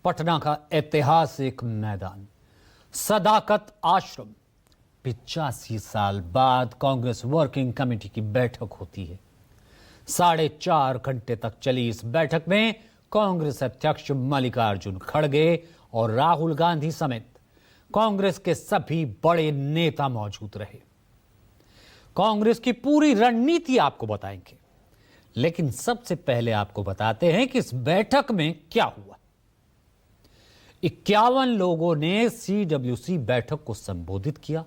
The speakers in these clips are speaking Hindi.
पटना का ऐतिहासिक मैदान सदाकत आश्रम 85 साल बाद कांग्रेस वर्किंग कमेटी की बैठक होती है। 4.5 घंटे तक चली इस बैठक में कांग्रेस अध्यक्ष मल्लिकार्जुन खड़गे और राहुल गांधी समेत कांग्रेस के सभी बड़े नेता मौजूद रहे। कांग्रेस की पूरी रणनीति आपको बताएंगे, लेकिन सबसे पहले आपको बताते हैं कि इस बैठक में क्या हुआ। 51 लोगों ने सीडब्ल्यूसी बैठक को संबोधित किया।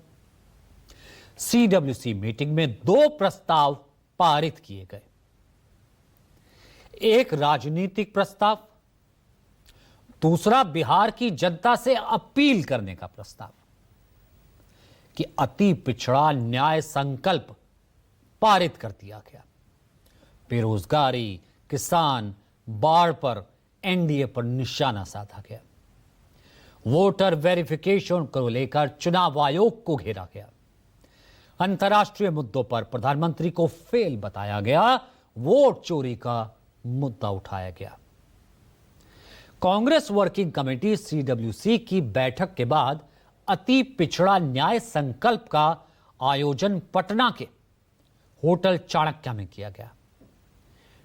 सीडब्ल्यूसी मीटिंग में 2 प्रस्ताव पारित किए गए। एक राजनीतिक प्रस्ताव, दूसरा बिहार की जनता से अपील करने का प्रस्ताव कि अति पिछड़ा न्याय संकल्प पारित कर दिया गया। बेरोजगारी, किसान, बाढ़ पर एनडीए पर निशाना साधा गया। वोटर वेरिफिकेशन को लेकर चुनाव आयोग को घेरा गया। अंतर्राष्ट्रीय मुद्दों पर प्रधानमंत्री को फेल बताया गया। वोट चोरी का मुद्दा उठाया गया। कांग्रेस वर्किंग कमेटी सीडब्ल्यूसी की बैठक के बाद अति पिछड़ा न्याय संकल्प का आयोजन पटना के होटल चाणक्य में किया गया,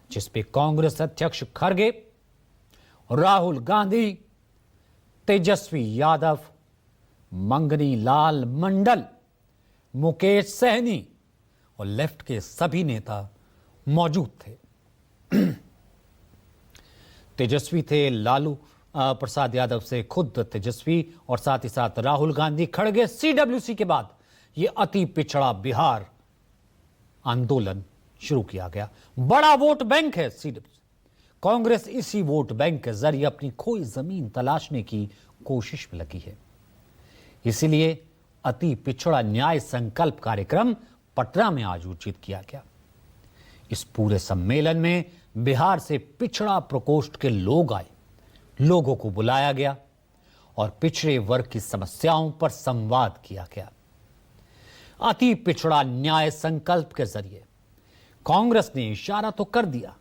जिसपे कांग्रेस अध्यक्ष खड़गे, राहुल गांधी, तेजस्वी यादव, मंगनी लाल मंडल, मुकेश सहनी और लेफ्ट के सभी नेता मौजूद थे। तेजस्वी थे लालू प्रसाद यादव से खुद तेजस्वी और साथ ही साथ राहुल गांधी खड़गे। सीडब्ल्यूसी के बाद यह अति पिछड़ा बिहार आंदोलन शुरू किया गया। बड़ा वोट बैंक है सीडब्ल्यूसी। कांग्रेस इसी वोट बैंक के जरिए अपनी खोई जमीन तलाशने की कोशिश में लगी है। इसीलिए अति पिछड़ा न्याय संकल्प कार्यक्रम पटना में आयोजित किया गया। इस पूरे सम्मेलन में बिहार से पिछड़ा प्रकोष्ठ के लोग आए। लोगों को बुलाया गया और पिछड़े वर्ग की समस्याओं पर संवाद किया गया। अति पिछड़ा न्याय संकल्प के जरिए कांग्रेस ने इशारा तो कर दिया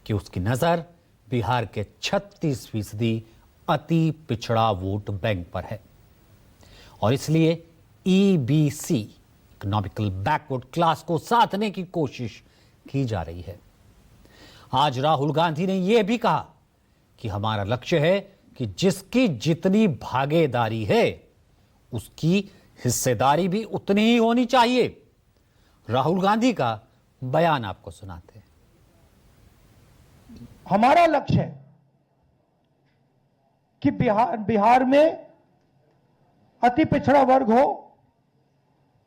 कि उसकी नजर बिहार के 36% अति पिछड़ा वोट बैंक पर है और इसलिए ईबीसी, इकोनॉमिकल बैकवर्ड क्लास को साधने की कोशिश की जा रही है। आज राहुल गांधी ने यह भी कहा कि हमारा लक्ष्य है कि जिसकी जितनी भागीदारी है उसकी हिस्सेदारी भी उतनी ही होनी चाहिए। राहुल गांधी का बयान आपको सुनाते हैं। हमारा लक्ष्य है कि बिहार में अति पिछड़ा वर्ग हो,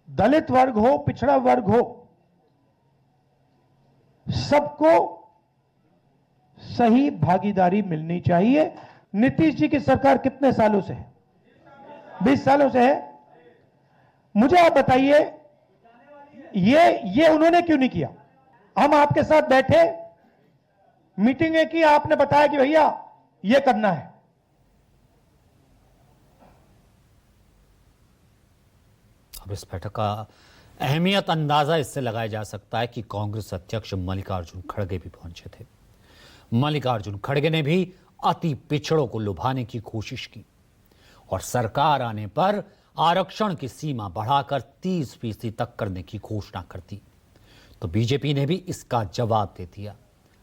दलित वर्ग हो, पिछड़ा वर्ग हो, सबको सही भागीदारी मिलनी चाहिए। नीतीश जी की सरकार कितने सालों से है? 20 सालों से है। मुझे आप बताइए, ये उन्होंने क्यों नहीं किया? हम आपके साथ बैठे, मीटिंगें की, आपने बताया कि भैया ये करना है। अब इस बैठक का अहमियत अंदाजा इससे लगाया जा सकता है कि कांग्रेस अध्यक्ष मल्लिकार्जुन खड़गे भी पहुंचे थे। मल्लिकार्जुन खड़गे ने भी अति पिछड़ों को लुभाने की कोशिश की और सरकार आने पर आरक्षण की सीमा बढ़ाकर 30% तक करने की घोषणा कर दी। तो बीजेपी ने भी इसका जवाब दे दिया।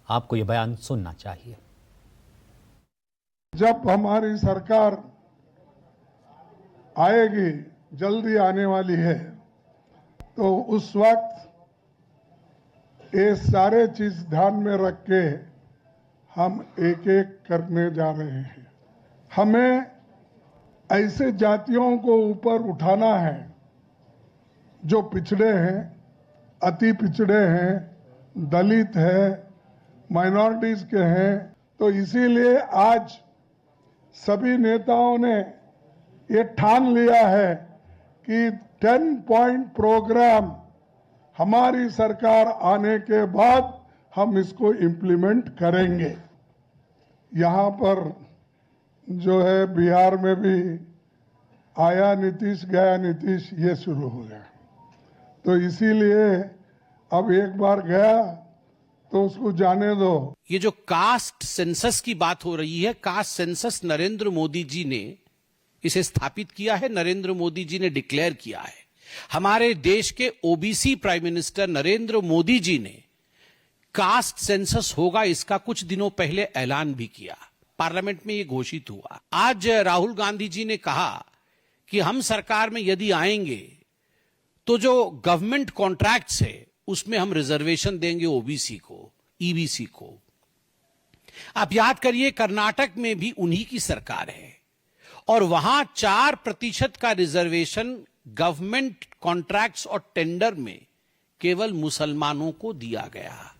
आपको यह बयान सुनना चाहिए। जब हमारी सरकार आएगी, जल्दी आने वाली है, तो उस वक्त ये सारे चीज ध्यान में रख के हम एक एक करने जा रहे हैं। हमें ऐसे जातियों को ऊपर उठाना है जो पिछड़े हैं, अति पिछड़े हैं, दलित हैं, माइनॉरिटीज के हैं। तो इसीलिए आज सभी नेताओं ने ये ठान लिया है कि 10 पॉइंट प्रोग्राम हमारी सरकार आने के बाद हम इसको इम्प्लीमेंट करेंगे। यहाँ पर जो है बिहार में भी आया नीतीश, गया नीतीश, ये शुरू हो गया। तो इसीलिए अब एक बार गया तो उसको जाने दो। ये जो कास्ट सेंसस की बात हो रही है, कास्ट सेंसस नरेंद्र मोदी जी ने इसे स्थापित किया है, नरेंद्र मोदी जी ने डिक्लेयर किया है। हमारे देश के OBC prime minister Narendra Modi ji ने कास्ट सेंसस होगा इसका कुछ दिनों पहले ऐलान भी किया, पार्लियामेंट में यह घोषित हुआ। आज राहुल गांधी जी ने कहा कि हम सरकार में यदि आएंगे तो जो गवर्नमेंट कॉन्ट्रैक्ट्स है उसमें हम रिजर्वेशन देंगे ओबीसी को, ईबीसी को। आप याद करिए कर्नाटक में भी उन्हीं की सरकार है और वहां 4% का रिजर्वेशन गवर्नमेंट कॉन्ट्रैक्ट्स और टेंडर में केवल मुसलमानों को दिया गया।